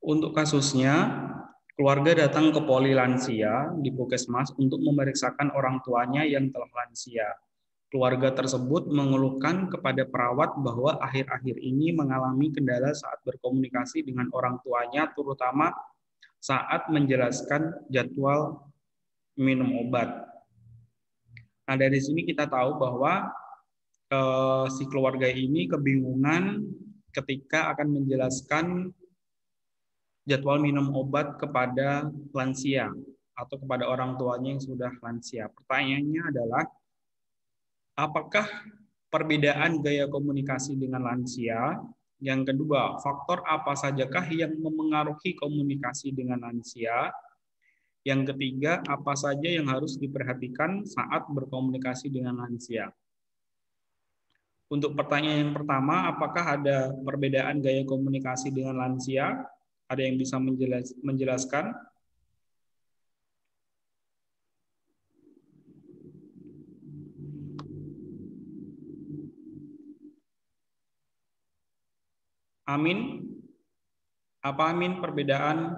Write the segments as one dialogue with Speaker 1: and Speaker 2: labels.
Speaker 1: Untuk kasusnya, keluarga datang ke poli lansia di Puskesmas untuk memeriksakan orang tuanya yang telah lansia. Keluarga tersebut mengeluhkan kepada perawat bahwa akhir-akhir ini mengalami kendala saat berkomunikasi dengan orang tuanya, terutama saat menjelaskan jadwal minum obat. Nah, dari sini kita tahu bahwa si keluarga ini kebingungan ketika akan menjelaskan jadwal minum obat kepada lansia atau kepada orang tuanya yang sudah lansia. Pertanyaannya adalah, apakah perbedaan gaya komunikasi dengan lansia? Yang kedua, faktor apa sajakah yang memengaruhi komunikasi dengan lansia? Yang ketiga, apa saja yang harus diperhatikan saat berkomunikasi dengan lansia? Untuk pertanyaan yang pertama, apakah ada perbedaan gaya komunikasi dengan lansia? Ada yang bisa menjelaskan? Amin? Apa Amin perbedaan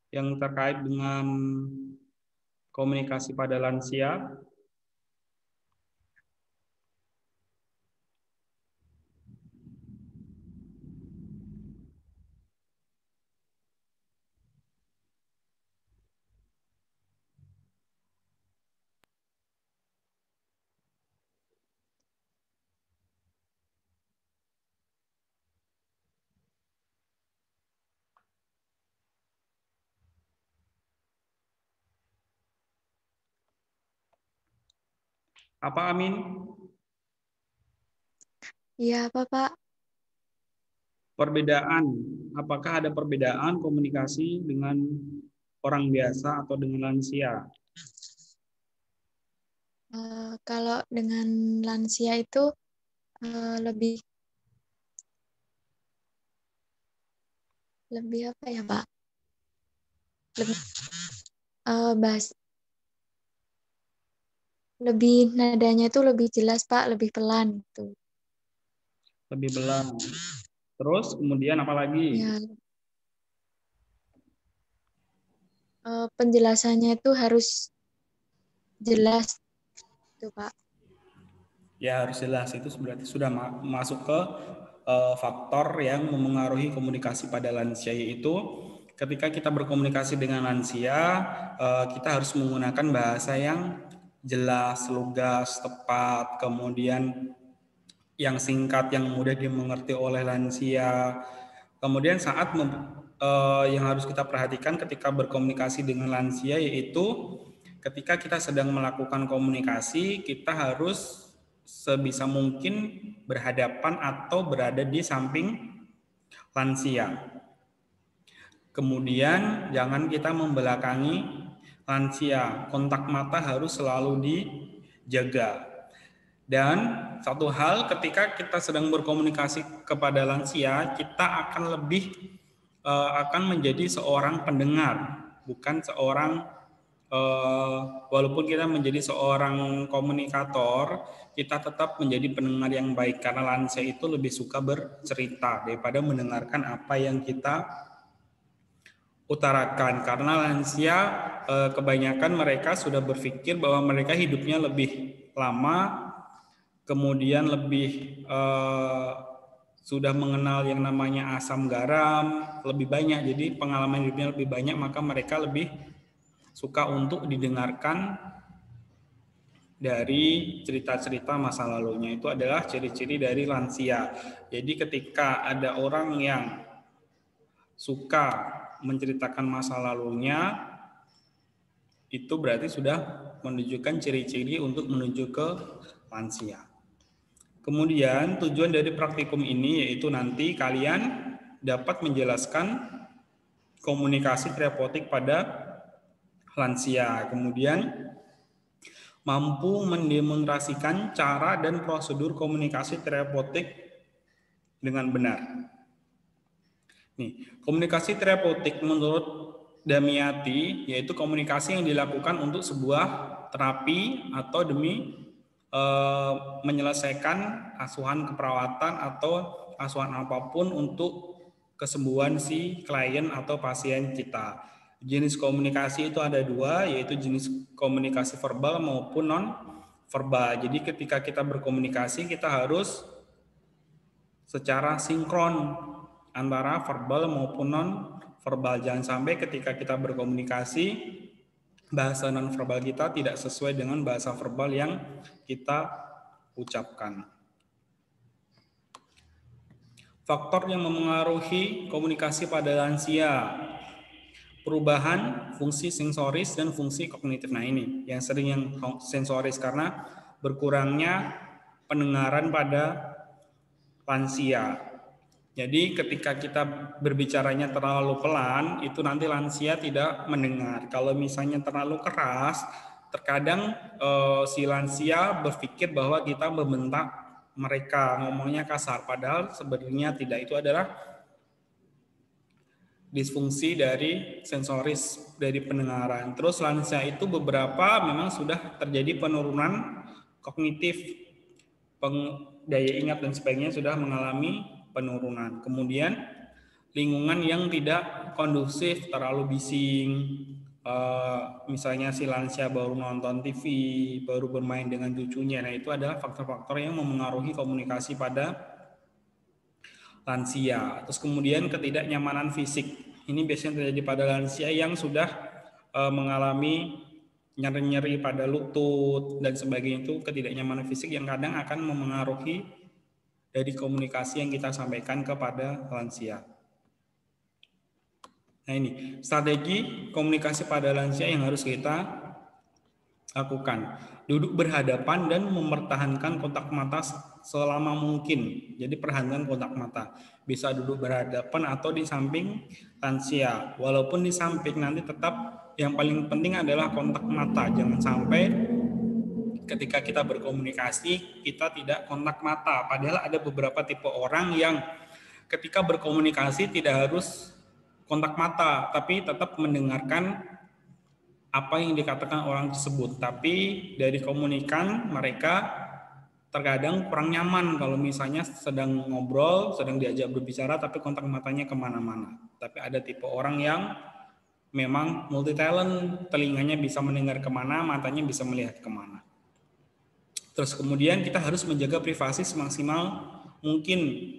Speaker 1: yang terkait dengan komunikasi pada lansia? Apa Amin?
Speaker 2: Iya, apa Pak?
Speaker 1: Perbedaan, apakah ada perbedaan komunikasi dengan orang biasa atau dengan lansia?
Speaker 2: Kalau dengan lansia itu lebih apa ya Pak? Lebih nadanya itu lebih jelas Pak, lebih pelan gitu.
Speaker 1: Lebih pelan. Terus kemudian apa lagi?
Speaker 2: Ya, penjelasannya itu harus jelas gitu Pak.
Speaker 1: Ya harus jelas, itu berarti sudah masuk ke faktor yang memengaruhi komunikasi pada lansia, yaitu ketika kita berkomunikasi dengan lansia, kita harus menggunakan bahasa yang jelas, lugas, tepat, kemudian yang singkat, yang mudah dimengerti oleh lansia. Kemudian yang harus kita perhatikan ketika berkomunikasi dengan lansia, yaitu ketika kita sedang melakukan komunikasi, kita harus sebisa mungkin berhadapan atau berada di samping lansia. Kemudian jangan kita membelakangi lansia, kontak mata harus selalu dijaga. Dan satu hal, ketika kita sedang berkomunikasi kepada lansia, kita akan menjadi seorang pendengar, bukan seorang walaupun kita menjadi seorang komunikator, kita tetap menjadi pendengar yang baik, karena lansia itu lebih suka bercerita daripada mendengarkan apa yang kita utarakan. Karena lansia kebanyakan mereka sudah berpikir bahwa mereka hidupnya lebih lama, kemudian lebih sudah mengenal yang namanya asam garam lebih banyak, jadi pengalaman hidupnya lebih banyak, maka mereka lebih suka untuk didengarkan dari cerita-cerita masa lalunya. Itu adalah ciri-ciri dari lansia. Jadi ketika ada orang yang suka menceritakan masa lalunya, itu berarti sudah menunjukkan ciri-ciri untuk menuju ke lansia. Kemudian tujuan dari praktikum ini yaitu nanti kalian dapat menjelaskan komunikasi terapeutik pada lansia. Kemudian mampu mendemonstrasikan cara dan prosedur komunikasi terapeutik dengan benar. Nih, komunikasi terapeutik menurut Damiati yaitu komunikasi yang dilakukan untuk sebuah terapi atau demi menyelesaikan asuhan keperawatan atau asuhan apapun untuk kesembuhan si klien atau pasien kita. Jenis komunikasi itu ada dua, yaitu jenis komunikasi verbal maupun non-verbal. Jadi ketika kita berkomunikasi, kita harus secara sinkron antara verbal maupun non-verbal. Jangan sampai ketika kita berkomunikasi, bahasa non-verbal kita tidak sesuai dengan bahasa verbal yang kita ucapkan. Faktor yang memengaruhi komunikasi pada lansia: perubahan fungsi sensoris dan fungsi kognitif. Nah ini yang sering yang sensoris karena berkurangnya pendengaran pada lansia. Jadi ketika kita berbicaranya terlalu pelan, itu nanti lansia tidak mendengar. Kalau misalnya terlalu keras, terkadang si lansia berpikir bahwa kita membentak mereka, ngomongnya kasar. Padahal sebenarnya tidak, itu adalah disfungsi dari sensoris, dari pendengaran. Terus lansia itu beberapa memang sudah terjadi penurunan kognitif, daya ingat dan sebagainya sudah mengalami penurunan. Kemudian lingkungan yang tidak kondusif, terlalu bising, misalnya si lansia baru nonton TV, baru bermain dengan cucunya. Nah itu adalah faktor-faktor yang memengaruhi komunikasi pada lansia. Terus kemudian ketidaknyamanan fisik. Ini biasanya terjadi pada lansia yang sudah mengalami nyeri-nyeri pada lutut dan sebagainya. Itu ketidaknyamanan fisik yang kadang akan memengaruhi dari komunikasi yang kita sampaikan kepada lansia. Nah ini strategi komunikasi pada lansia yang harus kita lakukan. Duduk berhadapan dan mempertahankan kontak mata selama mungkin. Jadi perhatikan kontak mata. Bisa duduk berhadapan atau di samping lansia. Walaupun di samping, nanti tetap yang paling penting adalah kontak mata. Jangan sampai ketika kita berkomunikasi, kita tidak kontak mata. Padahal ada beberapa tipe orang yang ketika berkomunikasi tidak harus kontak mata, tapi tetap mendengarkan apa yang dikatakan orang tersebut. Tapi dari komunikan mereka terkadang kurang nyaman kalau misalnya sedang ngobrol, sedang diajak berbicara, tapi kontak matanya kemana-mana. Tapi ada tipe orang yang memang multi talent, telinganya bisa mendengar kemana, matanya bisa melihat kemana. Terus kemudian kita harus menjaga privasi semaksimal mungkin.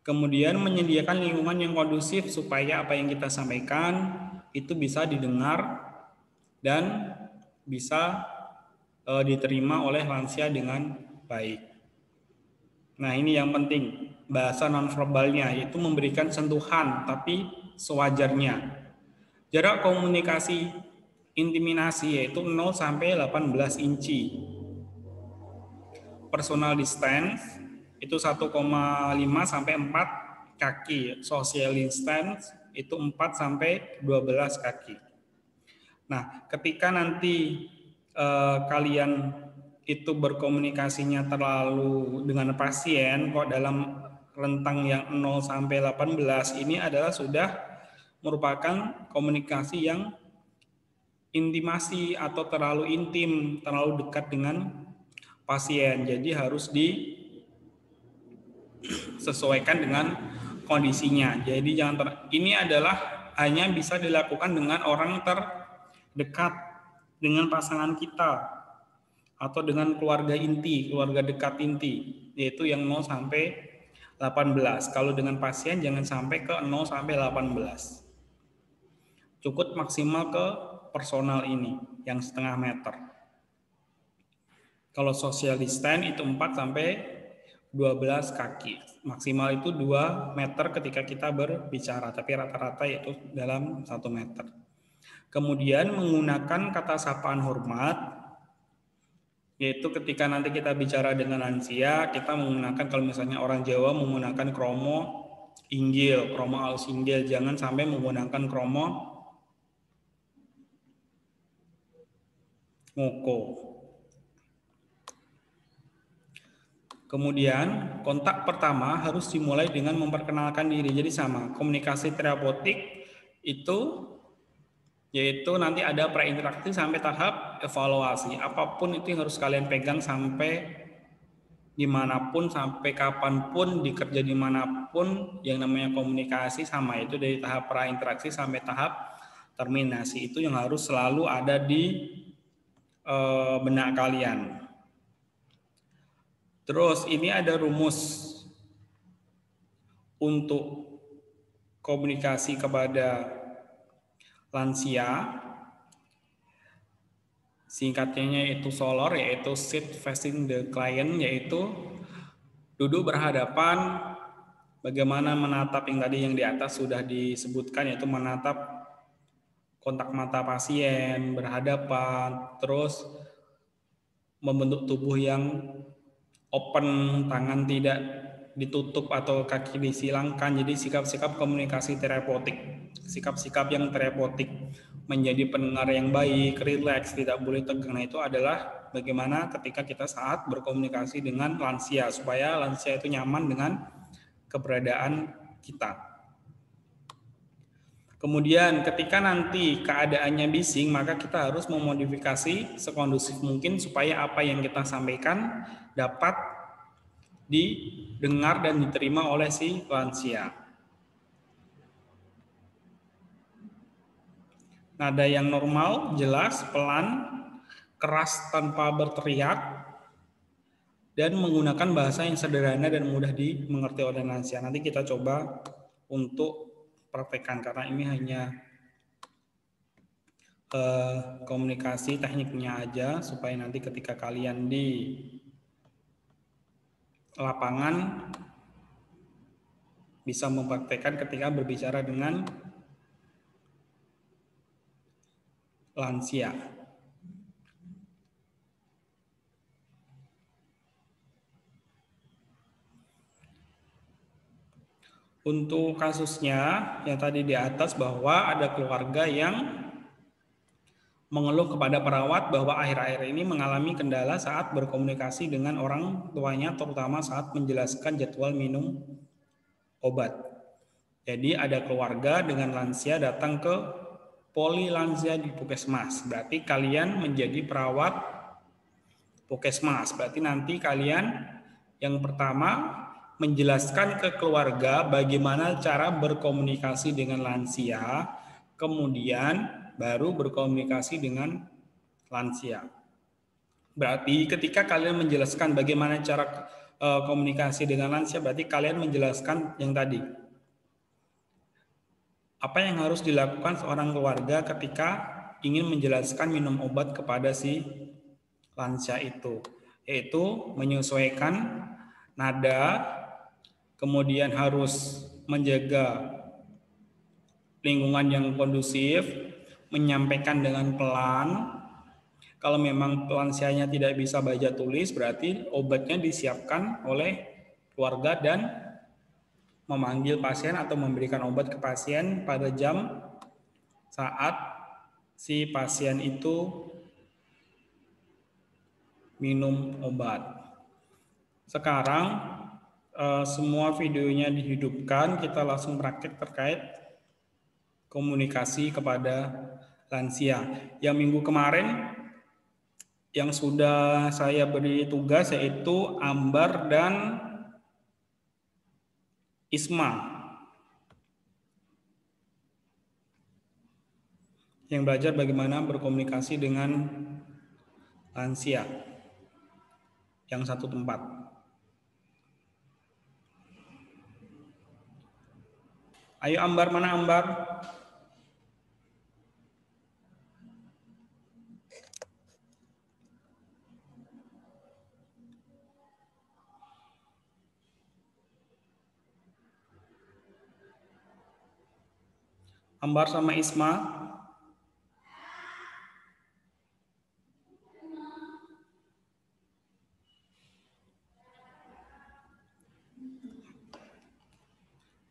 Speaker 1: Kemudian menyediakan lingkungan yang kondusif supaya apa yang kita sampaikan itu bisa didengar dan bisa diterima oleh lansia dengan baik. Nah ini yang penting, bahasa nonverbalnya yaitu memberikan sentuhan tapi sewajarnya. Jarak komunikasi intimidasi yaitu 0 sampai 18 inci. Personal distance itu 1,5 sampai 4 kaki. Social distance itu 4 sampai 12 kaki. Nah, ketika nanti kalian itu berkomunikasinya terlalu dengan pasien kok dalam rentang yang 0 sampai 18 ini adalah sudah merupakan komunikasi yang intimasi atau terlalu intim, terlalu dekat dengan pasien. Jadi harus disesuaikan dengan kondisinya. Jadi ini adalah hanya bisa dilakukan dengan orang terdekat, dengan pasangan kita atau dengan keluarga inti, keluarga dekat inti, yaitu yang 0 sampai 18. Kalau dengan pasien jangan sampai ke 0 sampai 18. Cukup maksimal ke personal ini yang setengah meter. Kalau social distance itu 4 sampai 12 kaki. Maksimal itu 2 meter ketika kita berbicara, tapi rata-rata yaitu dalam 1 meter. Kemudian menggunakan kata sapaan hormat, yaitu ketika nanti kita bicara dengan lansia, kita menggunakan, kalau misalnya orang Jawa menggunakan kromo inggil, kromo alus inggil, jangan sampai menggunakan kromo ngoko. Kemudian kontak pertama harus dimulai dengan memperkenalkan diri. Jadi sama, komunikasi terapeutik itu yaitu nanti ada prainteraksi sampai tahap evaluasi. Apapun itu yang harus kalian pegang sampai dimanapun, sampai kapanpun, dikerja dimanapun, yang namanya komunikasi sama itu dari tahap prainteraksi sampai tahap terminasi itu yang harus selalu ada di benak kalian. Terus ini ada rumus untuk komunikasi kepada lansia. Singkatnya yaitu SOLOR, yaitu sit facing the client, yaitu duduk berhadapan, bagaimana menatap yang tadi yang di atas sudah disebutkan, yaitu menatap kontak mata pasien, berhadapan, terus membentuk tubuh yang open, tangan tidak ditutup atau kaki disilangkan. Jadi sikap-sikap komunikasi terapeutik, sikap-sikap yang terapeutik, menjadi pendengar yang baik, rileks, tidak boleh tegang. Nah, itu adalah bagaimana ketika kita saat berkomunikasi dengan lansia, supaya lansia itu nyaman dengan keberadaan kita. Kemudian ketika nanti keadaannya bising, maka kita harus memodifikasi sekondusif mungkin supaya apa yang kita sampaikan dapat didengar dan diterima oleh si lansia. Nada yang normal, jelas, pelan, keras tanpa berteriak, dan menggunakan bahasa yang sederhana dan mudah dimengerti oleh lansia. Nanti kita coba untuk praktekkan karena ini hanya komunikasi tekniknya aja, supaya nanti ketika kalian di lapangan bisa mempraktekkan ketika berbicara dengan lansia. Untuk kasusnya yang tadi di atas, bahwa ada keluarga yang mengeluh kepada perawat bahwa akhir-akhir ini mengalami kendala saat berkomunikasi dengan orang tuanya, terutama saat menjelaskan jadwal minum obat. Jadi ada keluarga dengan lansia datang ke poli lansia di Puskesmas. Berarti kalian menjadi perawat Puskesmas. Berarti nanti kalian yang pertama menjelaskan ke keluarga bagaimana cara berkomunikasi dengan lansia, kemudian baru berkomunikasi dengan lansia. Berarti ketika kalian menjelaskan bagaimana cara komunikasi dengan lansia, berarti kalian menjelaskan yang tadi. Apa yang harus dilakukan seorang keluarga ketika ingin menjelaskan minum obat kepada si lansia itu, yaitu menyesuaikan nada, kemudian harus menjaga lingkungan yang kondusif, menyampaikan dengan pelan. Kalau memang lansianya tidak bisa baca tulis, berarti obatnya disiapkan oleh keluarga dan memanggil pasien atau memberikan obat ke pasien pada jam saat si pasien itu minum obat. Sekarang semua videonya dihidupkan, kita langsung praktik terkait komunikasi kepada lansia. Yang minggu kemarin yang sudah saya beri tugas yaitu Ambar dan Isma, yang belajar bagaimana berkomunikasi dengan lansia yang satu tempat. Ayo Ambar, mana Ambar? Ambar sama Isma.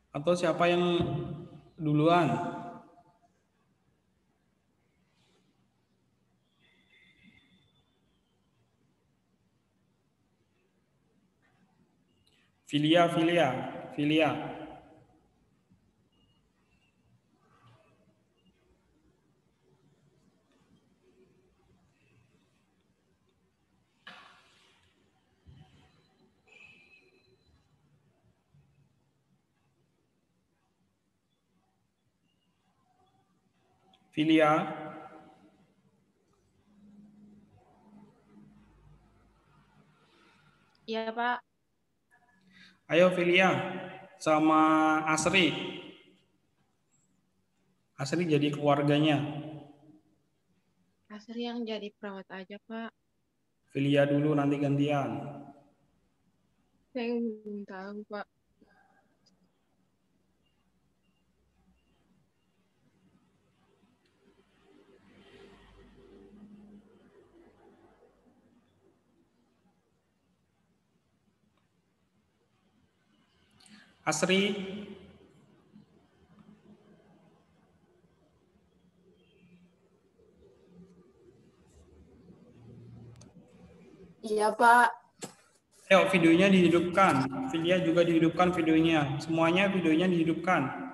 Speaker 1: Atau siapa yang duluan? Filia. Filia.
Speaker 3: Iya, Pak.
Speaker 1: Ayo Filia sama Asri. Asri jadi keluarganya.
Speaker 3: Asri yang jadi perawat aja, Pak.
Speaker 1: Filia dulu nanti gantian.
Speaker 3: Saya belum tahu, Pak.
Speaker 1: Asri.
Speaker 4: Iya, Pak.
Speaker 1: Ayo videonya dihidupkan. Filia juga dihidupkan videonya. Semuanya videonya dihidupkan.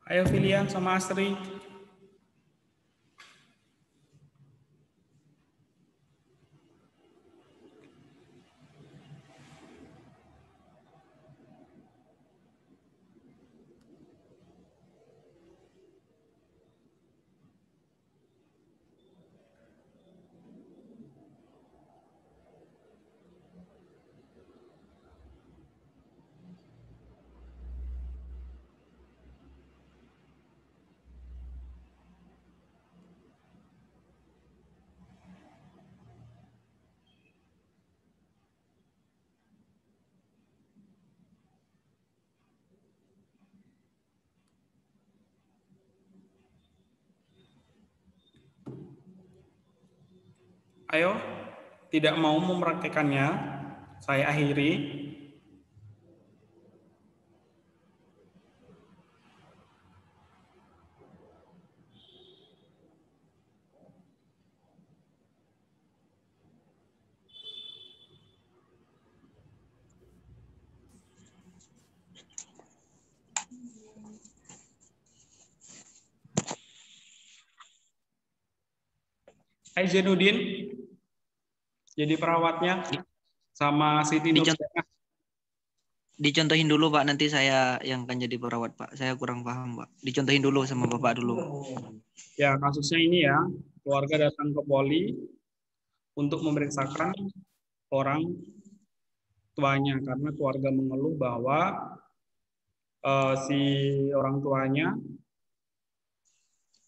Speaker 1: Ayo Filia sama Asri. Ayo, tidak mau mempraktekannya, saya akhiri. Hai Zainuddin, jadi perawatnya sama Siti Nurjana.
Speaker 5: Dicontohin dulu Pak, nanti saya yang akan jadi perawat Pak. Saya kurang paham Pak. Dicontohin dulu sama Bapak dulu.
Speaker 1: Ya, kasusnya ini ya, keluarga datang ke poli untuk memeriksakan orang tuanya karena keluarga mengeluh bahwa si orang tuanya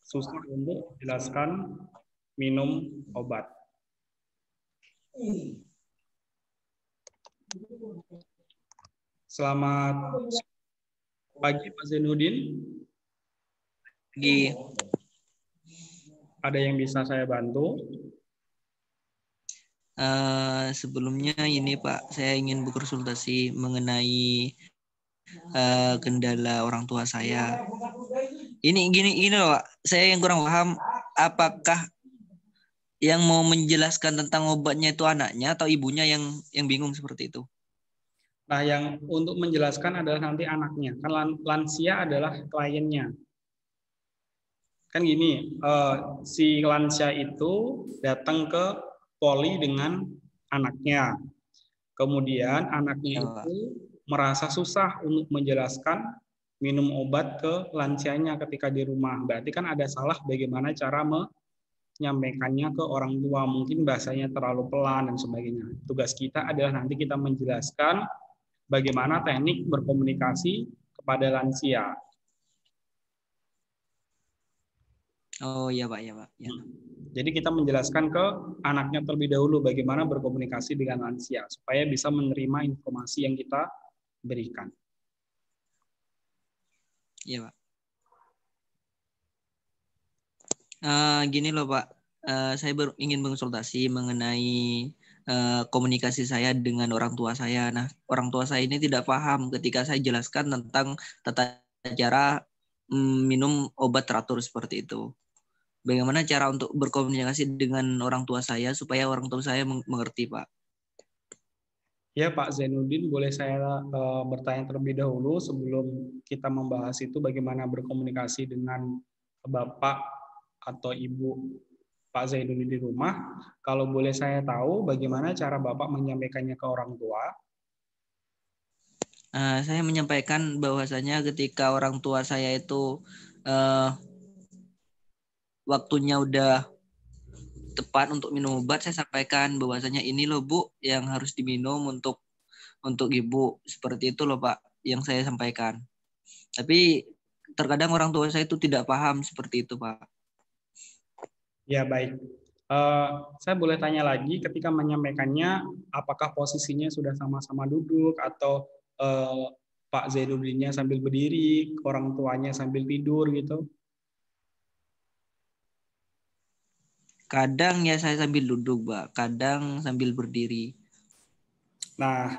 Speaker 1: susah untuk menjelaskan minum obat. Selamat pagi Pak Zainuddin.
Speaker 5: Pagi.
Speaker 1: Ada yang bisa saya bantu?
Speaker 5: Sebelumnya ini Pak, saya ingin berkonsultasi mengenai kendala orang tua saya. Ini gini loh Pak, saya yang kurang paham, apakah yang mau menjelaskan tentang obatnya itu anaknya atau ibunya yang bingung seperti itu?
Speaker 1: Nah, yang untuk menjelaskan adalah nanti anaknya. Kan lansia adalah kliennya. Kan gini, si lansia itu datang ke poli dengan anaknya. Kemudian anaknya itu merasa susah untuk menjelaskan minum obat ke lansianya ketika di rumah. Berarti kan ada salah bagaimana cara menyampaikannya ke orang tua. Mungkin bahasanya terlalu pelan dan sebagainya. Tugas kita adalah nanti kita menjelaskan bagaimana teknik berkomunikasi kepada lansia.
Speaker 5: Oh iya Pak, ya Pak. Ya.
Speaker 1: Jadi kita menjelaskan ke anaknya terlebih dahulu bagaimana berkomunikasi dengan lansia supaya bisa menerima informasi yang kita berikan.
Speaker 5: Iya, Pak. Gini loh, Pak. Saya ingin mengonsultasi mengenai komunikasi saya dengan orang tua saya. Nah, orang tua saya ini tidak paham ketika saya jelaskan tentang tata cara minum obat teratur seperti itu. Bagaimana cara untuk berkomunikasi dengan orang tua saya supaya orang tua saya mengerti, Pak?
Speaker 1: Ya, Pak Zainuddin, boleh saya bertanya terlebih dahulu sebelum kita membahas itu bagaimana berkomunikasi dengan Bapak atau Ibu Pak Zainuddin di rumah. Kalau boleh saya tahu bagaimana cara Bapak menyampaikannya ke orang tua?
Speaker 5: Saya menyampaikan bahwasanya ketika orang tua saya itu waktunya udah tepat untuk minum obat, saya sampaikan bahwasanya ini loh Bu yang harus diminum untuk ibu, seperti itu loh Pak yang saya sampaikan. Tapi terkadang orang tua saya itu tidak paham seperti itu Pak.
Speaker 1: Ya, baik. Saya boleh tanya lagi, ketika menyampaikannya, apakah posisinya sudah sama-sama duduk atau Pak Zainuddinnya sambil berdiri, orang tuanya sambil tidur gitu?
Speaker 5: Kadang ya saya sambil duduk, Pak. Kadang sambil berdiri.
Speaker 1: Nah,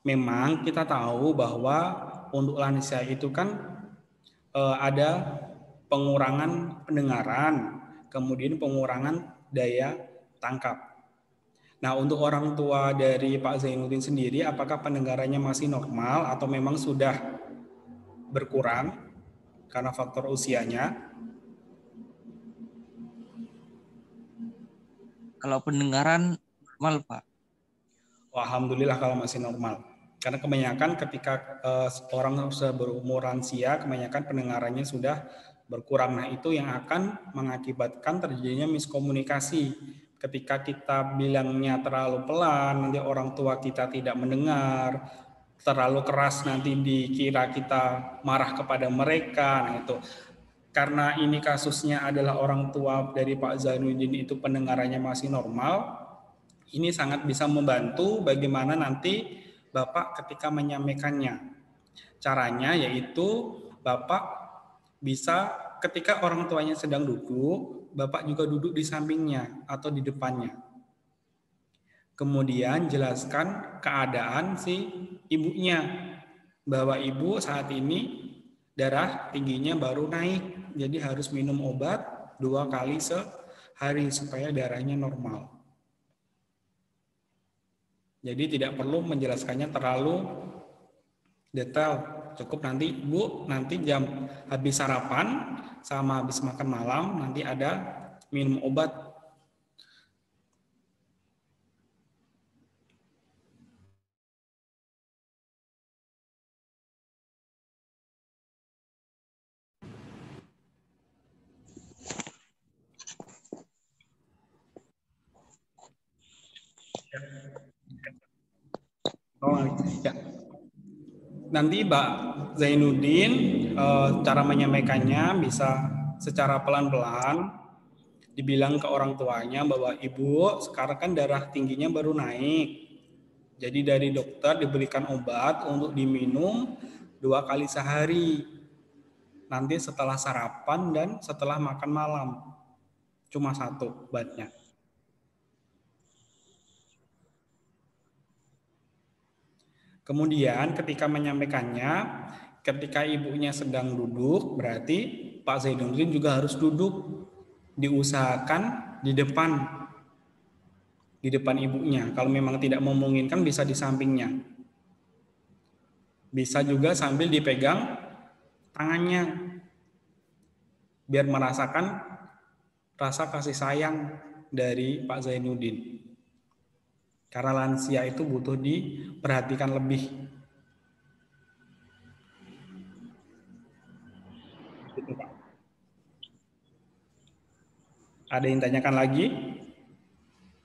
Speaker 1: memang kita tahu bahwa untuk lansia itu kan ada pengurangan pendengaran, kemudian pengurangan daya tangkap. Nah, untuk orang tua dari Pak Zainuddin sendiri, apakah pendengarannya masih normal atau memang sudah berkurang karena faktor usianya?
Speaker 5: Kalau pendengaran normal, Pak.
Speaker 1: Alhamdulillah kalau masih normal. Karena kebanyakan ketika orang berumur lansia, kebanyakan pendengarannya sudah berkurang. Nah, itu yang akan mengakibatkan terjadinya miskomunikasi. Ketika kita bilangnya terlalu pelan, nanti orang tua kita tidak mendengar, terlalu keras nanti dikira kita marah kepada mereka. Nah, itu karena ini kasusnya adalah orang tua dari Pak Zainuddin itu pendengarannya masih normal, ini sangat bisa membantu bagaimana nanti Bapak ketika menyampaikannya. Caranya yaitu Bapak bisa ketika orang tuanya sedang duduk, Bapak juga duduk di sampingnya atau di depannya. Kemudian jelaskan keadaan si ibunya, bahwa ibu saat ini darah tingginya baru naik, jadi harus minum obat 2 kali sehari supaya darahnya normal. Jadi tidak perlu menjelaskannya terlalu detail. Cukup nanti Bu, nanti jam habis sarapan sama habis makan malam nanti ada minum obat. Oh, ya. Nanti Mbak Zainuddin cara menyampaikannya bisa secara pelan-pelan dibilang ke orang tuanya bahwa ibu sekarang kan darah tingginya baru naik. Jadi dari dokter diberikan obat untuk diminum 2 kali sehari. Nanti setelah sarapan dan setelah makan malam. Cuma 1 obatnya. Kemudian ketika menyampaikannya, ketika ibunya sedang duduk, berarti Pak Zainuddin juga harus duduk. Diusahakan di depan ibunya. Kalau memang tidak memungkinkan bisa di sampingnya. Bisa juga sambil dipegang tangannya. Biar merasakan rasa kasih sayang dari Pak Zainuddin. Karena lansia itu butuh diperhatikan lebih. Gitu, Pak. Ada yang tanyakan lagi?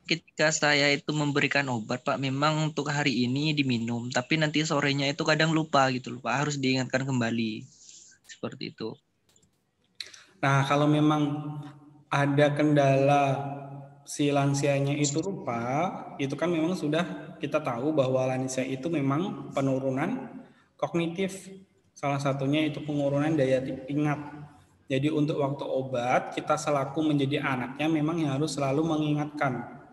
Speaker 5: Ketika saya itu memberikan obat, Pak, memang untuk hari ini diminum, tapi nanti sorenya itu kadang lupa gitu loh, Pak. Harus diingatkan kembali. Seperti itu.
Speaker 1: Nah, kalau memang ada kendala si lansianya itu lupa, itu kan memang sudah kita tahu bahwa lansia itu memang penurunan kognitif Salah satunya itu pengurangan daya ingat. Jadi untuk waktu obat, kita selaku menjadi anaknya memang harus selalu mengingatkan.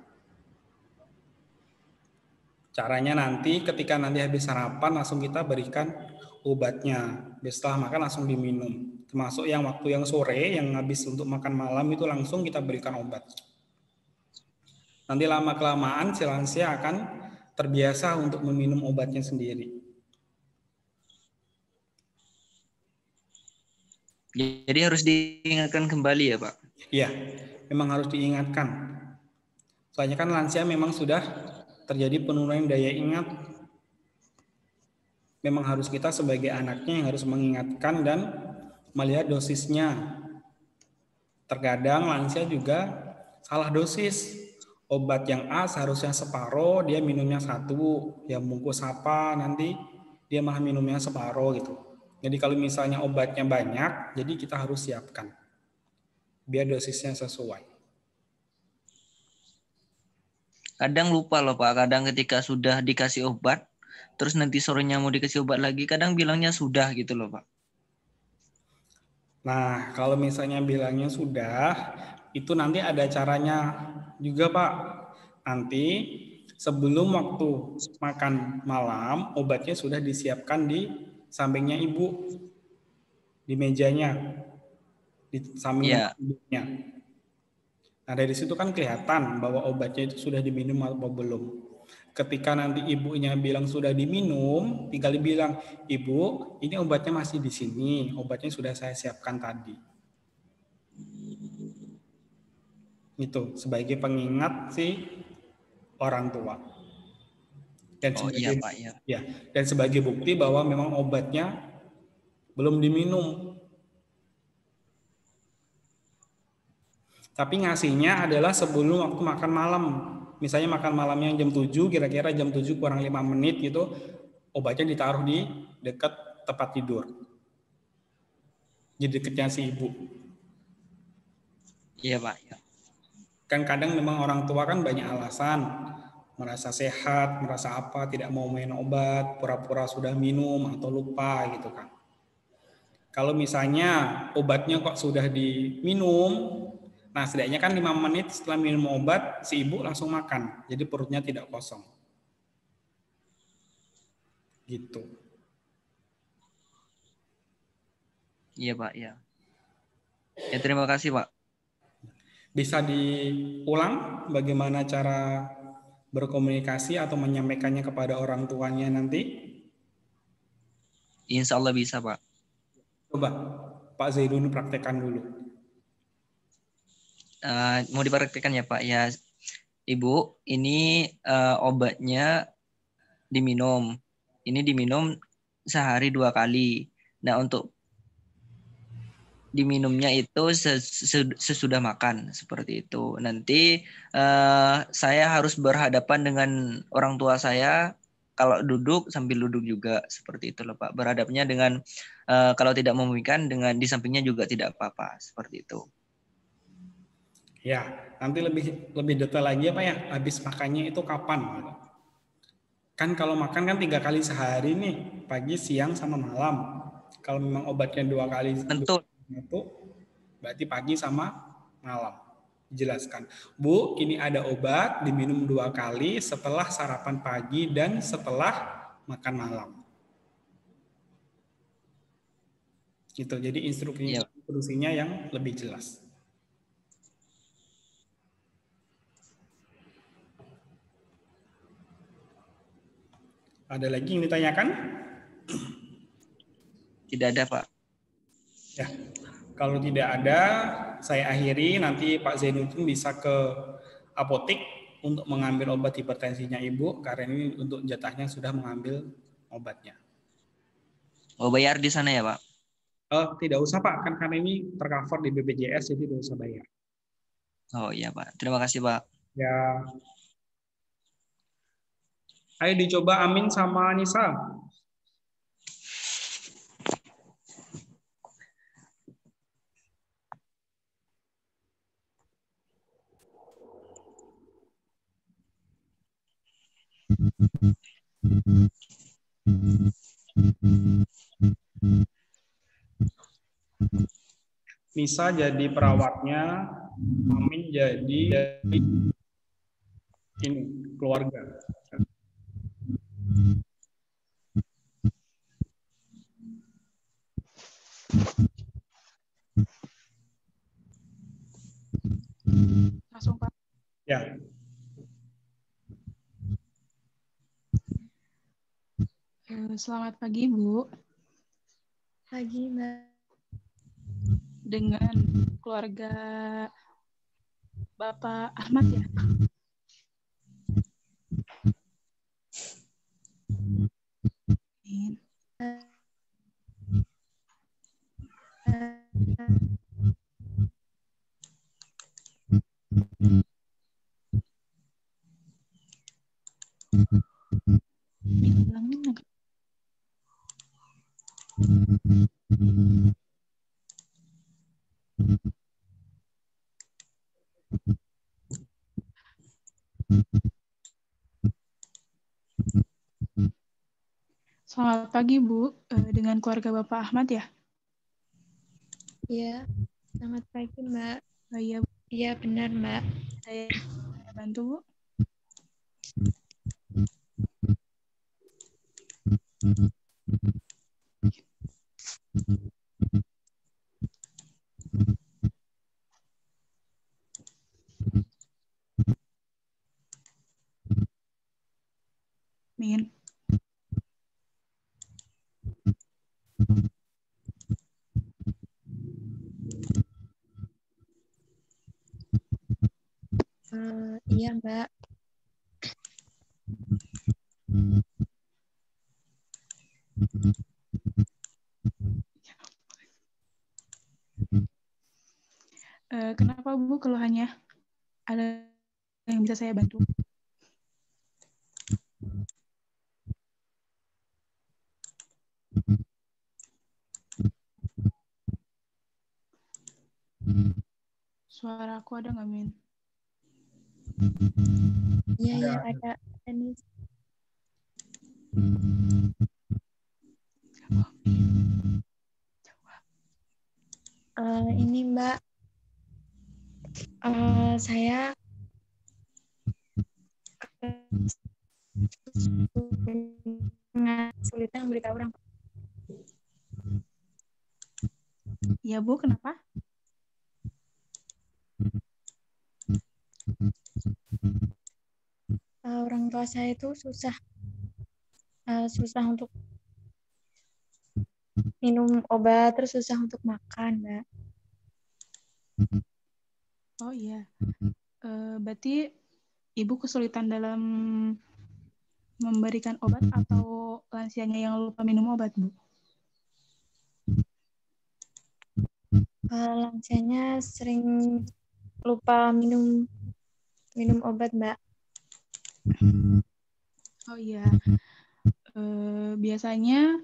Speaker 1: Caranya nanti ketika nanti habis sarapan langsung kita berikan obatnya. Setelah makan langsung diminum. Termasuk yang waktu yang sore yang habis untuk makan malam itu langsung kita berikan obat. Nanti lama-kelamaan si lansia akan terbiasa untuk meminum obatnya sendiri.
Speaker 5: Jadi harus diingatkan kembali ya Pak?
Speaker 1: Iya, memang harus diingatkan. Soalnya kan lansia memang sudah terjadi penurunan daya ingat. Memang harus kita sebagai anaknya yang harus mengingatkan dan melihat dosisnya. Terkadang lansia juga salah dosis. Obat yang A seharusnya separuh, dia minumnya 1, ya bungkus apa, nanti dia malah minumnya separuh gitu. Jadi kalau misalnya obatnya banyak, jadi kita harus siapkan. Biar dosisnya sesuai.
Speaker 5: Kadang lupa loh Pak, kadang ketika sudah dikasih obat, terus nanti sorenya mau dikasih obat lagi, kadang bilangnya sudah gitu loh Pak.
Speaker 1: Nah, kalau misalnya bilangnya sudah, itu nanti ada caranya juga Pak. Nanti sebelum waktu makan malam, obatnya sudah disiapkan di sampingnya ibu, di mejanya, di samping
Speaker 5: Iya.
Speaker 1: ibunya. Nah, dari situ kan kelihatan bahwa obatnya itu sudah diminum atau belum. Ketika nanti ibunya bilang sudah diminum, tinggal dibilang, Ibu, ini obatnya masih di sini, obatnya sudah saya siapkan tadi. Itu sebagai pengingat si orang tua. Dan
Speaker 5: Iya
Speaker 1: sebagai,
Speaker 5: Pak ya.
Speaker 1: ya, dan sebagai bukti bahwa memang obatnya belum diminum. Tapi ngasihnya adalah sebelum waktu makan malam. Misalnya makan malamnya jam 7, kira-kira jam 7 kurang 5 menit gitu, obatnya ditaruh di dekat tempat tidur. Di dekatnya si ibu.
Speaker 5: Iya Pak ya.
Speaker 1: Kan kadang memang orang tua kan banyak alasan. Merasa sehat, merasa apa, tidak mau main obat, pura-pura sudah minum atau lupa gitu kan. Kalau misalnya obatnya kok sudah diminum, nah setidaknya kan 5 menit setelah minum obat, si ibu langsung makan. Jadi perutnya tidak kosong. Gitu.
Speaker 5: Iya Pak ya. Ya terima kasih Pak.
Speaker 1: Bisa diulang bagaimana cara berkomunikasi atau menyampaikannya kepada orang tuanya nanti?
Speaker 5: Insya Allah bisa Pak.
Speaker 1: Coba Pak Zaidun praktekkan dulu.
Speaker 5: Mau dipraktikkan ya Pak ya. Ibu, ini obatnya diminum. Ini diminum sehari 2 kali. Nah untuk diminumnya itu sesudah makan seperti itu. Nanti saya harus berhadapan dengan orang tua saya. Kalau duduk sambil duduk juga seperti itu loh Pak. Berhadapnya dengan kalau tidak memungkinkan dengan di sampingnya juga tidak apa-apa seperti itu.
Speaker 1: Ya, nanti lebih detail lagi ya Pak ya. Habis makannya itu kapan? Kan kalau makan kan 3 kali sehari nih, pagi, siang, sama malam. Kalau memang obatnya 2 kali
Speaker 5: Tentu.
Speaker 1: itu, berarti pagi sama malam. Dijelaskan, Bu, ini ada obat diminum 2 kali setelah sarapan pagi dan setelah makan malam. Gitu. Jadi instruksinya yang lebih jelas. Ada lagi yang ditanyakan?
Speaker 5: Tidak ada Pak.
Speaker 1: Ya, kalau tidak ada, saya akhiri. Nanti Pak Zainuddin bisa ke apotek untuk mengambil obat hipertensinya Ibu, karena ini untuk jatahnya sudah mengambil obatnya.
Speaker 5: Oh bayar di sana ya Pak?
Speaker 1: Tidak usah Pak, kan karena ini tercover di BPJS, jadi tidak usah bayar.
Speaker 5: Oh iya Pak, terima kasih Pak.
Speaker 1: Ya, ayo dicoba Amin sama Nisa. Nisa jadi perawatnya, Amin jadi ini keluarga.
Speaker 4: Langsung Pak.
Speaker 1: Ya,
Speaker 4: Selamat pagi Bu.
Speaker 2: Pagi, Mbak.
Speaker 4: Dengan keluarga Bapak Ahmad ya? Amin. Bilangin nggak? Selamat pagi Bu, dengan keluarga Bapak Ahmad ya?
Speaker 2: Iya, selamat pagi, Mbak.
Speaker 4: Iya,
Speaker 2: Iya, benar, Mbak.
Speaker 4: saya bantu Bu. Amin.
Speaker 2: Iya, Mbak.
Speaker 4: Kenapa Bu keluhannya? Ada yang bisa saya bantu? Suara aku ada nggak, Min?
Speaker 2: Iya, iya, ada tenis. Ini, Mbak. Saya kesulitan memberitahu orang.
Speaker 4: Ya Bu, kenapa?
Speaker 2: Orang tua saya itu susah untuk minum obat, terus susah untuk makan, Mbak.
Speaker 4: Oh iya. Berarti Ibu kesulitan dalam memberikan obat atau lansianya yang lupa minum obat, Bu?
Speaker 2: Lansianya sering lupa minum obat, Mbak.
Speaker 4: Oh iya. Biasanya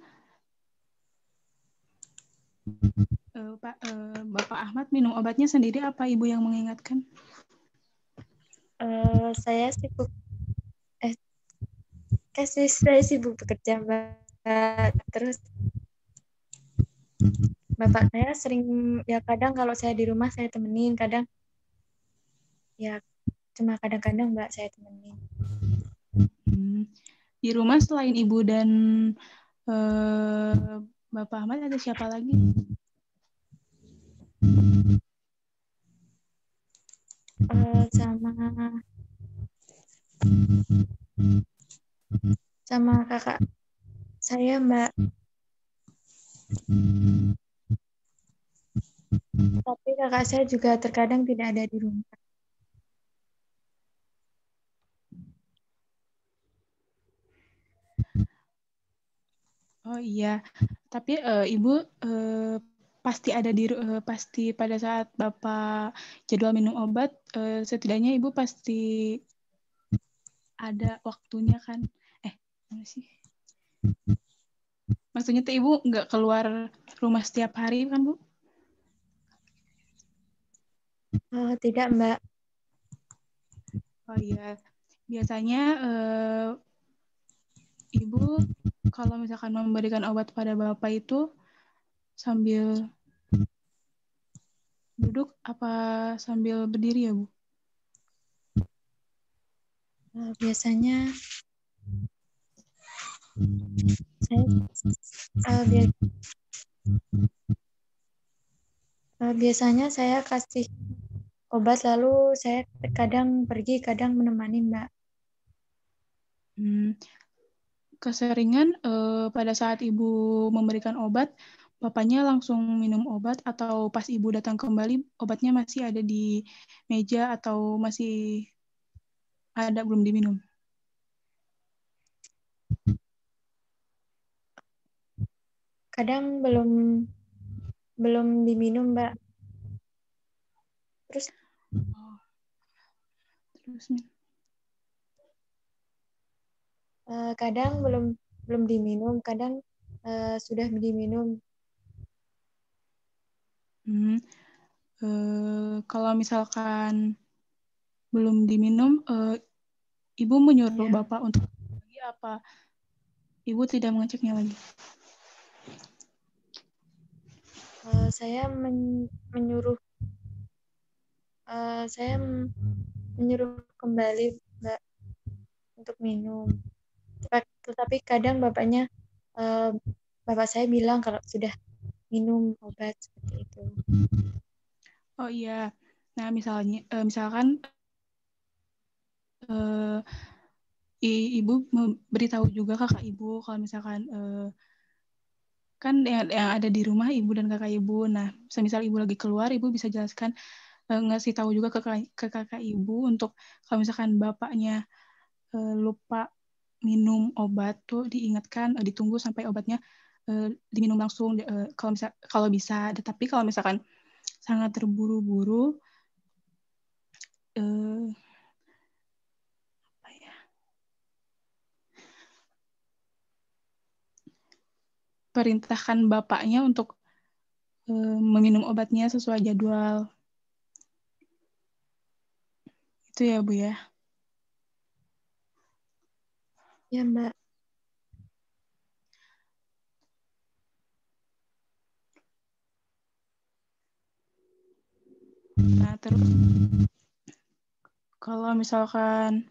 Speaker 4: Bapak Ahmad minum obatnya sendiri apa Ibu yang mengingatkan?
Speaker 2: Saya sibuk saya sibuk bekerja, Mbak. Terus bapak saya sering, ya kadang kalau saya di rumah saya temenin, kadang ya cuma kadang-kadang Mbak saya temenin.
Speaker 4: Di rumah selain Ibu dan Bapak Ahmad ada siapa lagi?
Speaker 2: Sama kakak saya, Mbak. Tapi kakak saya juga terkadang tidak ada di rumah.
Speaker 4: Oh iya, tapi Ibu pasti ada pasti pada saat Bapak jadwal minum obat, setidaknya Ibu pasti ada waktunya kan? Mana sih? Maksudnya tuh Ibu nggak keluar rumah setiap hari kan, Bu?
Speaker 2: Tidak, Mbak.
Speaker 4: Oh iya, biasanya Ibu kalau misalkan memberikan obat pada Bapak itu sambil duduk apa sambil berdiri ya, Bu?
Speaker 2: Biasanya saya biasanya saya kasih obat lalu saya kadang pergi, kadang menemani Mbak.
Speaker 4: Keseringan pada saat Ibu memberikan obat, Bapaknya langsung minum obat atau pas Ibu datang kembali obatnya masih ada di meja atau masih ada belum diminum?
Speaker 2: Kadang belum diminum Mbak. Terus kadang belum diminum, kadang sudah diminum.
Speaker 4: Kalau misalkan belum diminum, Ibu menyuruh
Speaker 2: Ya.
Speaker 4: Bapak untuk lagi apa? Ibu tidak mengeceknya lagi?
Speaker 2: Saya menyuruh kembali Mbak untuk minum. Tetapi kadang bapak saya bilang kalau sudah minum obat seperti itu.
Speaker 4: Oh iya. Nah, misalkan Ibu beritahu juga kakak Ibu kalau misalkan kan yang ada di rumah Ibu dan kakak Ibu. Nah, semisal Ibu lagi keluar, Ibu bisa jelaskan, ngasih tahu juga ke kakak Ibu untuk kalau misalkan bapaknya lupa minum obat tuh diingatkan, ditunggu sampai obatnya diminum langsung kalau bisa. Tetapi kalau misalkan sangat terburu-buru, perintahkan bapaknya untuk meminum obatnya sesuai jadwal. Itu ya, Bu ya?
Speaker 2: Ya, Mbak.
Speaker 4: Nah, terus kalau misalkan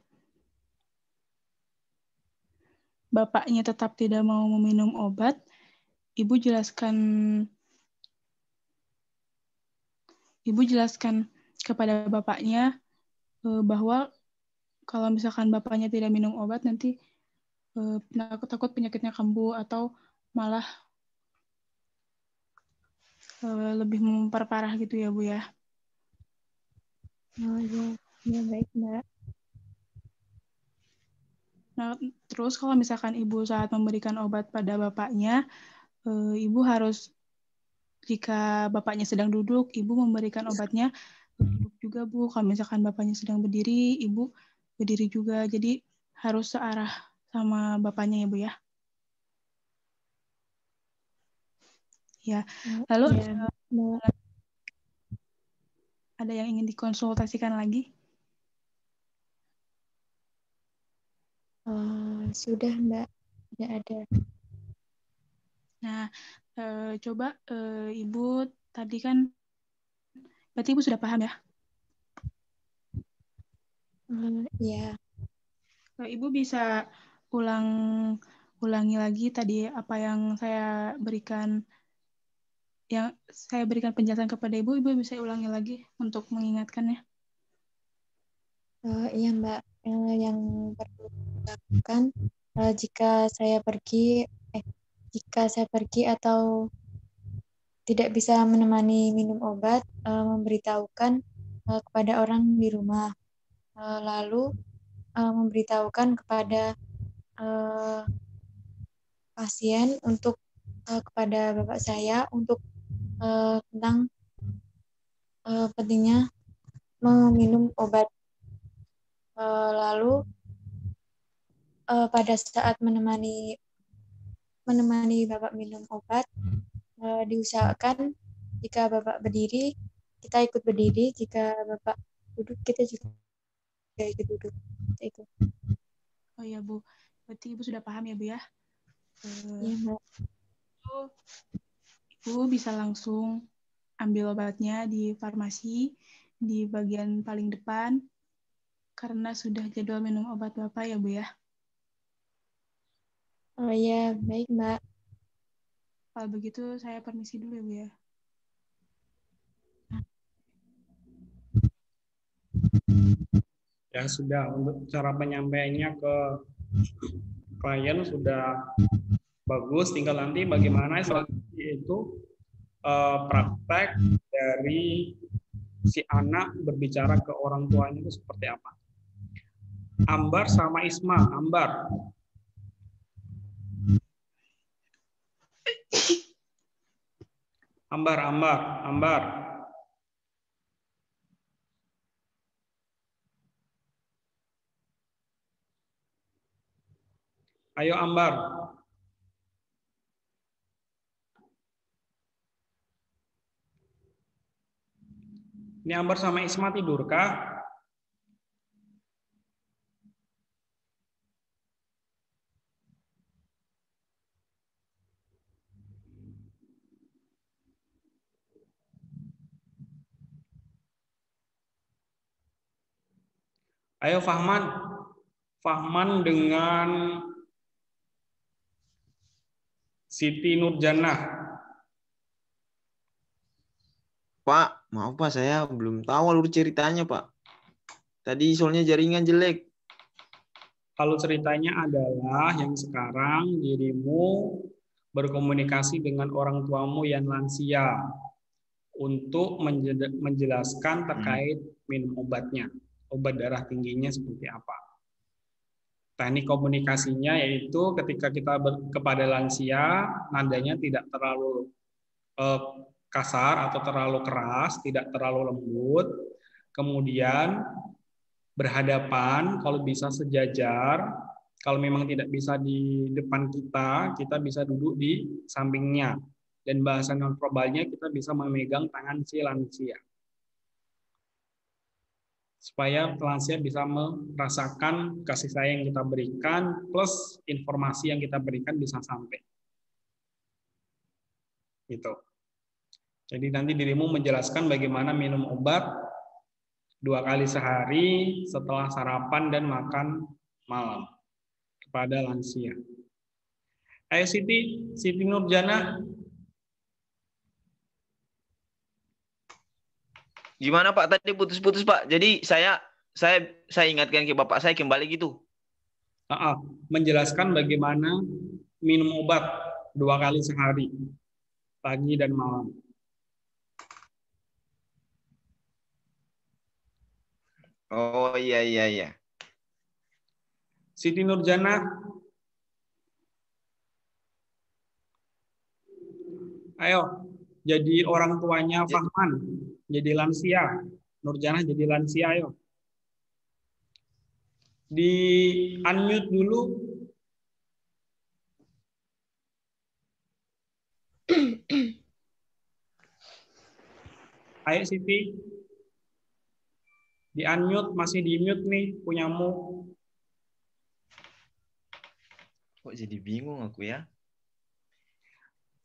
Speaker 4: bapaknya tetap tidak mau meminum obat, Ibu jelaskan kepada bapaknya bahwa kalau misalkan bapaknya tidak minum obat, nanti takut penyakitnya kambuh atau malah lebih memperparah gitu ya, Bu ya.
Speaker 2: Oh ya, ya baik Mbak.
Speaker 4: Nah, terus kalau misalkan Ibu saat memberikan obat pada bapaknya, Ibu harus, jika bapaknya sedang duduk, Ibu memberikan obatnya duduk juga, Bu. Kalau misalkan bapaknya sedang berdiri, Ibu berdiri juga. Jadi harus searah sama bapaknya ya, Bu ya. Ya, lalu
Speaker 2: Ya,
Speaker 4: ada yang ingin dikonsultasikan lagi?
Speaker 2: Sudah Mbak, tidak ada.
Speaker 4: Nah, coba Ibu tadi kan, berarti Ibu sudah paham ya?
Speaker 2: Ya.
Speaker 4: Ibu bisa ulangi lagi tadi apa yang saya berikan penjelasan kepada Ibu bisa ulangi lagi untuk mengingatkannya.
Speaker 2: Iya Mbak, yang perlu dilakukan jika saya pergi atau tidak bisa menemani minum obat, memberitahukan kepada orang di rumah, lalu memberitahukan kepada pasien kepada bapak saya untuk tentang pentingnya meminum obat. Lalu pada saat menemani bapak minum obat, diusahakan jika bapak berdiri kita ikut berdiri, jika bapak duduk kita juga ikut duduk. Itu.
Speaker 4: Oh iya Bu, berarti Ibu sudah paham ya Bu ya?
Speaker 2: Iya Mbak.
Speaker 4: Ibu bisa langsung ambil obatnya di farmasi di bagian paling depan karena sudah jadwal minum obat Bapak ya Bu ya.
Speaker 2: Oh ya, baik Mbak.
Speaker 4: Kalau begitu saya permisi dulu ya Bu ya.
Speaker 1: Ya sudah, untuk cara penyampaiannya ke klien sudah bagus, tinggal nanti bagaimana selanjutnya itu praktek dari si anak berbicara ke orang tuanya itu seperti apa. Ambar sama Isma, Ambar. Ambar. Ayo Ambar. Ini Ambar sama Isma tidur kah? Ayo Fahman. Fahman dengan Siti Nurjannah.
Speaker 6: Pak, maaf Pak, saya belum tahu alur ceritanya Pak. Tadi soalnya jaringan jelek.
Speaker 1: Kalau ceritanya adalah yang sekarang dirimu berkomunikasi dengan orang tuamu yang lansia untuk menjelaskan terkait minum obatnya, obat darah tingginya seperti apa. Teknik komunikasinya yaitu ketika kita kepada lansia, nadanya tidak terlalu kasar atau terlalu keras, tidak terlalu lembut. Kemudian berhadapan, kalau bisa sejajar. Kalau memang tidak bisa di depan kita bisa duduk di sampingnya. Dan bahasa nonverbalnya kita bisa memegang tangan si lansia. Supaya lansia bisa merasakan kasih sayang yang kita berikan, plus informasi yang kita berikan bisa sampai. Gitu. Jadi nanti dirimu menjelaskan bagaimana minum obat 2 kali sehari setelah sarapan dan makan malam kepada lansia. Ayo Siti Nurjana.
Speaker 6: Gimana Pak? Tadi putus-putus Pak. Jadi saya ingatkan ke Bapak saya kembali gitu.
Speaker 1: Menjelaskan bagaimana minum obat 2 kali sehari, pagi dan malam.
Speaker 6: Oh iya.
Speaker 1: Siti Nurjana. Ayo, jadi orang tuanya Fahman, jadi lansia. Nurjana jadi lansia, ayo. Di unmute dulu. Ayo Siti. Di unmute, masih di mute nih punyamu.
Speaker 6: Kok jadi bingung aku ya?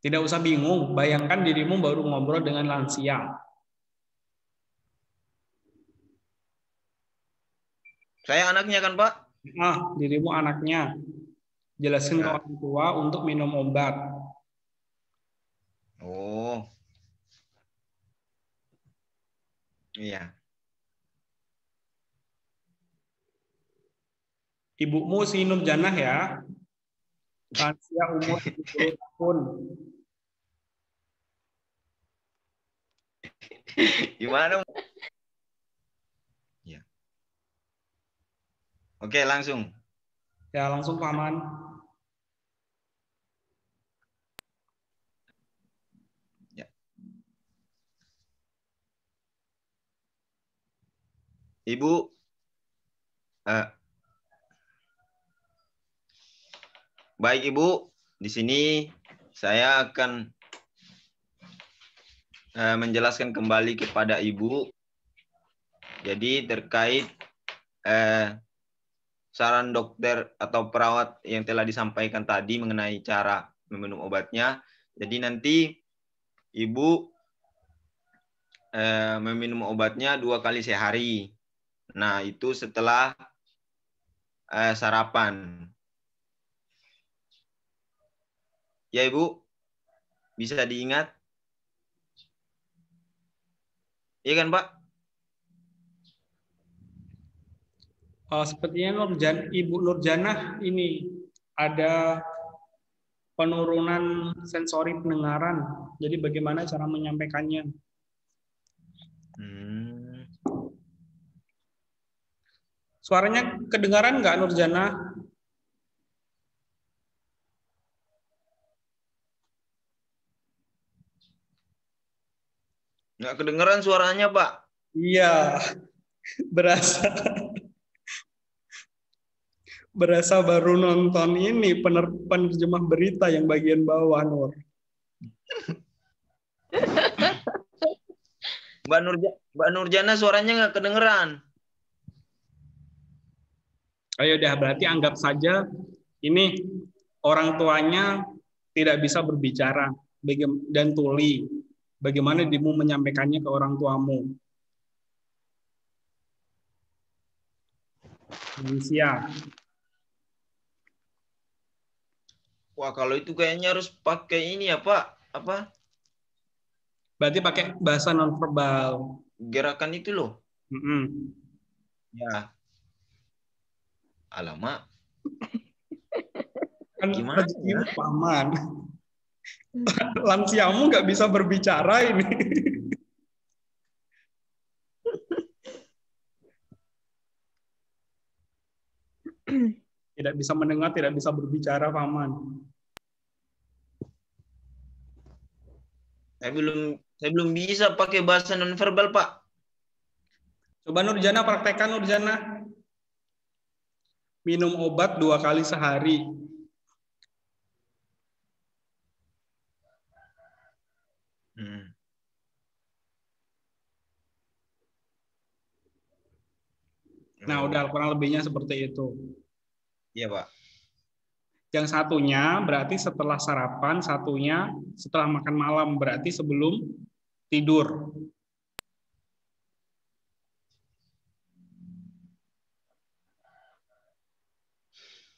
Speaker 1: Tidak usah bingung, bayangkan dirimu baru ngobrol dengan lansia.
Speaker 6: Saya anaknya kan Pak?
Speaker 1: Dirimu anaknya. Jelasin ke orang tua untuk minum obat.
Speaker 6: Oh. Iya.
Speaker 1: Ibumu si Nurjannah ya. Lansia umur 70 tahun.
Speaker 6: Gimana? Ya. Oke, langsung.
Speaker 1: Ya, langsung Paman.
Speaker 6: Ya. Ibu, baik Ibu, di sini saya akan menjelaskan kembali kepada Ibu. Jadi terkait saran dokter atau perawat yang telah disampaikan tadi mengenai cara meminum obatnya. Jadi nanti Ibu meminum obatnya 2 kali sehari. Nah, itu setelah sarapan. Ya, Ibu, bisa diingat? Iya kan, Pak?
Speaker 1: Sepertinya Ibu Nurjanah ini ada penurunan sensori pendengaran. Jadi bagaimana cara menyampaikannya? Suaranya kedengaran nggak, Nurjanah?
Speaker 6: Nggak kedengeran suaranya, Pak.
Speaker 1: Iya, berasa baru nonton ini penerjemah berita yang bagian bawah, Nur.
Speaker 6: Mbak Nurjana suaranya nggak kedengeran.
Speaker 1: Ayo udah, berarti anggap saja ini orang tuanya tidak bisa berbicara dan tuli. Bagaimana dirimu menyampaikannya ke orang tuamu? Lansia.
Speaker 6: Wah, kalau itu kayaknya harus pakai ini ya, Pak. Apa?
Speaker 1: Berarti pakai bahasa nonverbal.
Speaker 6: Gerakan itu loh. Ya. Alamak.
Speaker 1: Kan
Speaker 6: gimana ya?
Speaker 1: Paman. Lansiamu nggak bisa berbicara ini. Tidak bisa mendengar, tidak bisa berbicara, Paman.
Speaker 6: Saya belum bisa pakai bahasa nonverbal, Pak.
Speaker 1: Coba Nurjana praktekkan, Nurjana. Minum obat 2 kali sehari. Nah, udah kurang lebihnya seperti itu.
Speaker 6: Iya, Pak.
Speaker 1: Yang satunya berarti setelah sarapan, satunya setelah makan malam, berarti sebelum tidur.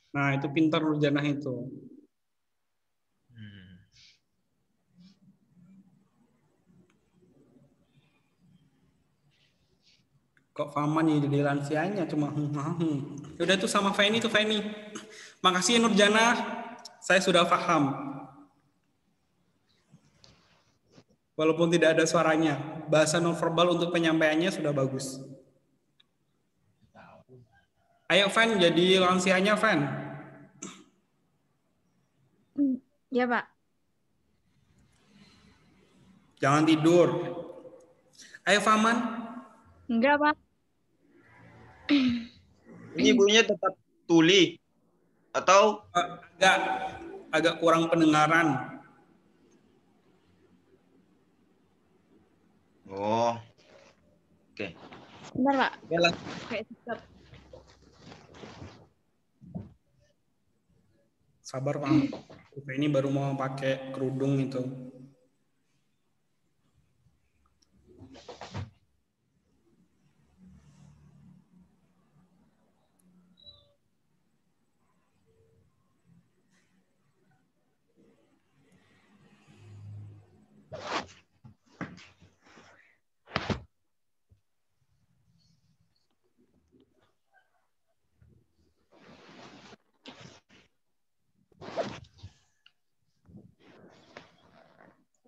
Speaker 1: Nah, itu pintar Nurjanah itu. Kok Faman ya jadi lansianya cuma Udah tuh sama Feni tuh, Feni. Makasih ya Nurjanah. Saya sudah paham. Walaupun tidak ada suaranya, bahasa nonverbal untuk penyampaiannya sudah bagus. Ayo Fen, jadi lansianya Fen.
Speaker 2: Ya, Pak.
Speaker 1: Jangan tidur. Ayo Faman.
Speaker 2: Enggak, Pak.
Speaker 6: Ini ibunya tetap tuli atau
Speaker 1: agak kurang pendengaran.
Speaker 6: Oh. Oke.
Speaker 2: Bentar, Pak.
Speaker 6: Yalah.
Speaker 2: Kayak tetap.
Speaker 1: Sabar Pak. Ini baru mau pakai kerudung itu.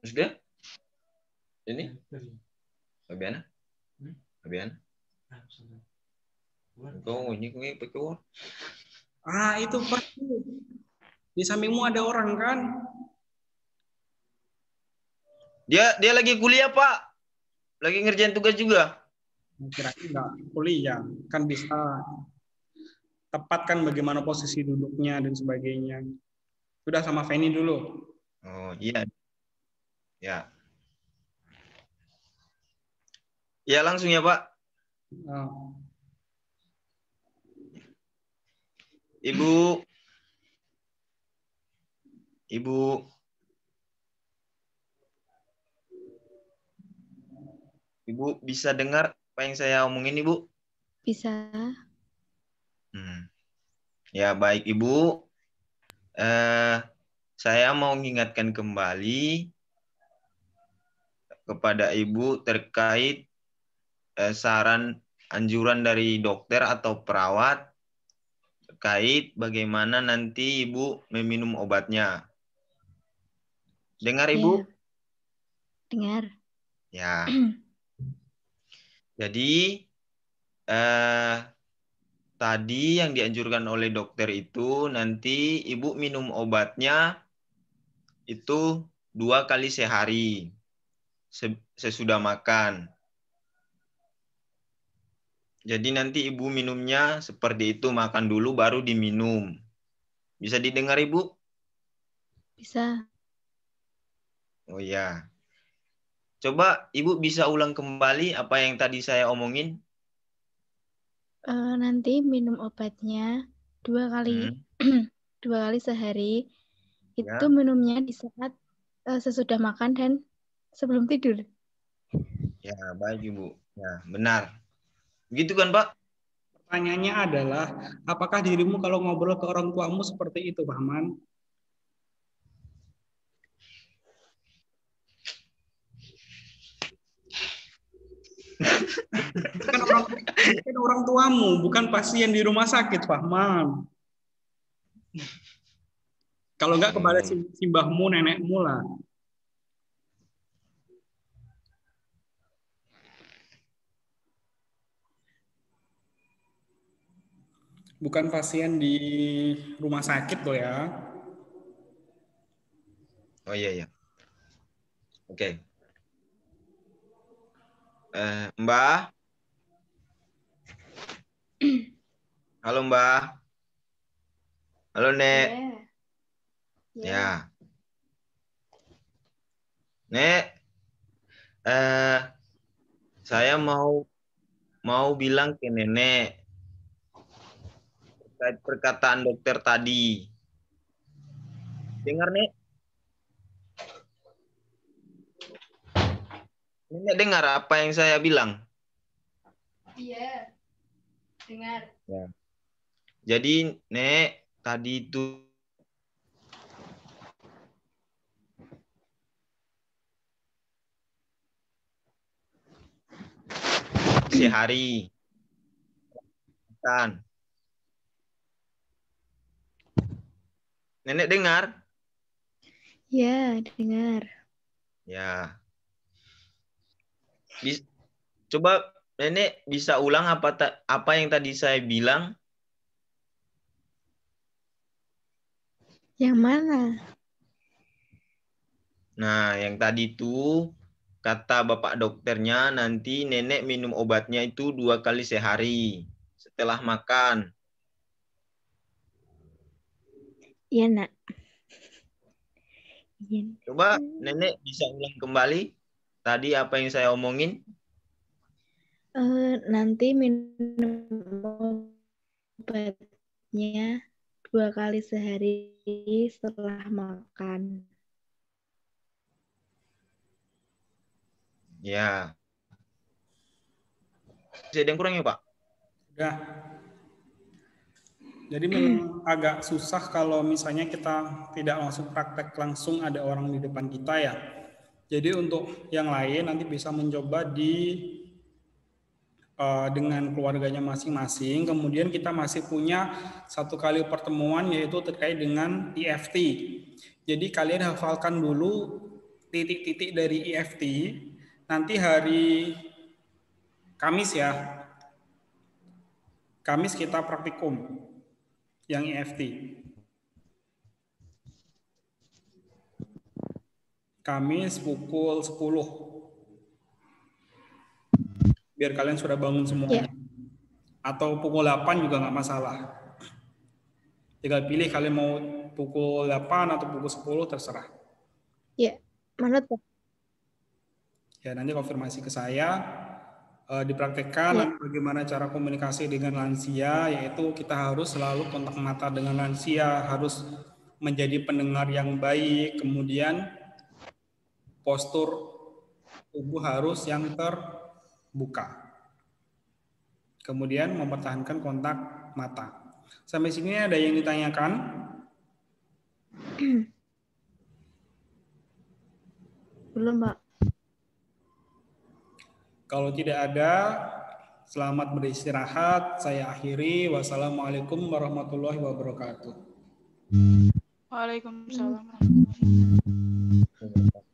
Speaker 6: Sudah? Ini? Fabiana? Fabiana? Oh, ini pakai.
Speaker 1: Itu Pak. Di sampingmu ada orang kan?
Speaker 6: Dia lagi kuliah, Pak. Lagi ngerjain tugas juga.
Speaker 1: Kira-kira enggak kuliah. Kan bisa tepatkan bagaimana posisi duduknya dan sebagainya. Sudah sama Feni dulu.
Speaker 6: Oh, iya. Ya. Ya, langsung ya, Pak.
Speaker 1: Oh.
Speaker 6: Ibu. Ibu bisa dengar apa yang saya omongin, Ibu?
Speaker 2: Bisa.
Speaker 6: Ya, baik, Ibu. Saya mau mengingatkan kembali kepada Ibu terkait saran anjuran dari dokter atau perawat terkait bagaimana nanti Ibu meminum obatnya. Dengar, Ibu?
Speaker 2: Dengar.
Speaker 6: Ya. Jadi tadi yang dianjurkan oleh dokter itu nanti Ibu minum obatnya itu 2 kali sehari sesudah makan. Jadi nanti Ibu minumnya seperti itu, makan dulu baru diminum. Bisa didengar, Ibu?
Speaker 2: Bisa.
Speaker 6: Oh ya. Coba Ibu bisa ulang kembali apa yang tadi saya omongin.
Speaker 2: Nanti minum obatnya 2 kali 2 kali sehari. Itu
Speaker 6: Ya.
Speaker 2: minumnya di saat sesudah makan dan sebelum tidur.
Speaker 6: Ya, baik, Ibu. Ya, benar. Begitu kan, Pak?
Speaker 1: Pertanyaannya adalah, apakah dirimu kalau ngobrol ke orang tuamu seperti itu, Pak Man? Kan orang tuamu, bukan pasien di rumah sakit, Pak Man. Kalau enggak kepada simbahmu, nenekmu lah. Bukan pasien di rumah sakit loh ya.
Speaker 6: Oh iya. Oke. Mbak? Halo, Mbak. Halo, Nek. Ya. Nek, saya mau bilang ke Nenek terkait perkataan dokter tadi. Dengar, Nek? Nenek dengar apa yang saya bilang?
Speaker 2: Iya. Dengar.
Speaker 6: Ya. Jadi, Nek, tadi itu sehari. Kan. Nenek dengar?
Speaker 2: Ya, dengar.
Speaker 6: Ya. Coba Nenek bisa ulang apa yang tadi saya bilang?
Speaker 2: Yang mana?
Speaker 6: Nah, yang tadi itu kata Bapak dokternya nanti Nenek minum obatnya itu 2 kali sehari setelah makan.
Speaker 2: Iya, Nak.
Speaker 6: Coba Nenek bisa ulang kembali tadi apa yang saya omongin?
Speaker 2: Nanti minum obatnya 2 kali sehari setelah makan.
Speaker 6: Ya. Ada yang kurang ya, Pak?
Speaker 1: Udah. Jadi memang agak susah kalau misalnya kita tidak langsung praktek langsung ada orang di depan kita ya. Jadi untuk yang lain nanti bisa mencoba dengan keluarganya masing-masing. Kemudian kita masih punya 1 kali pertemuan yaitu terkait dengan EFT. Jadi kalian hafalkan dulu titik-titik dari EFT. Nanti hari Kamis ya. Kamis kita praktikum yang EFT. Kamis pukul 10. Biar kalian sudah bangun semuanya. Atau pukul 8 juga nggak masalah. Tinggal pilih kalian mau pukul 8 atau pukul 10 terserah.
Speaker 2: Ya, mana tuh?
Speaker 1: Ya, nanti konfirmasi ke saya. Dipraktekkan bagaimana cara komunikasi dengan lansia, yaitu kita harus selalu kontak mata dengan lansia, harus menjadi pendengar yang baik, kemudian postur tubuh harus yang buka. Kemudian mempertahankan kontak mata. Sampai sini ada yang ditanyakan?
Speaker 3: Belum, Pak.
Speaker 1: Kalau tidak ada, selamat beristirahat. Saya akhiri. Wassalamualaikum warahmatullahi wabarakatuh.
Speaker 4: Waalaikumsalam warahmatullahi wabarakatuh.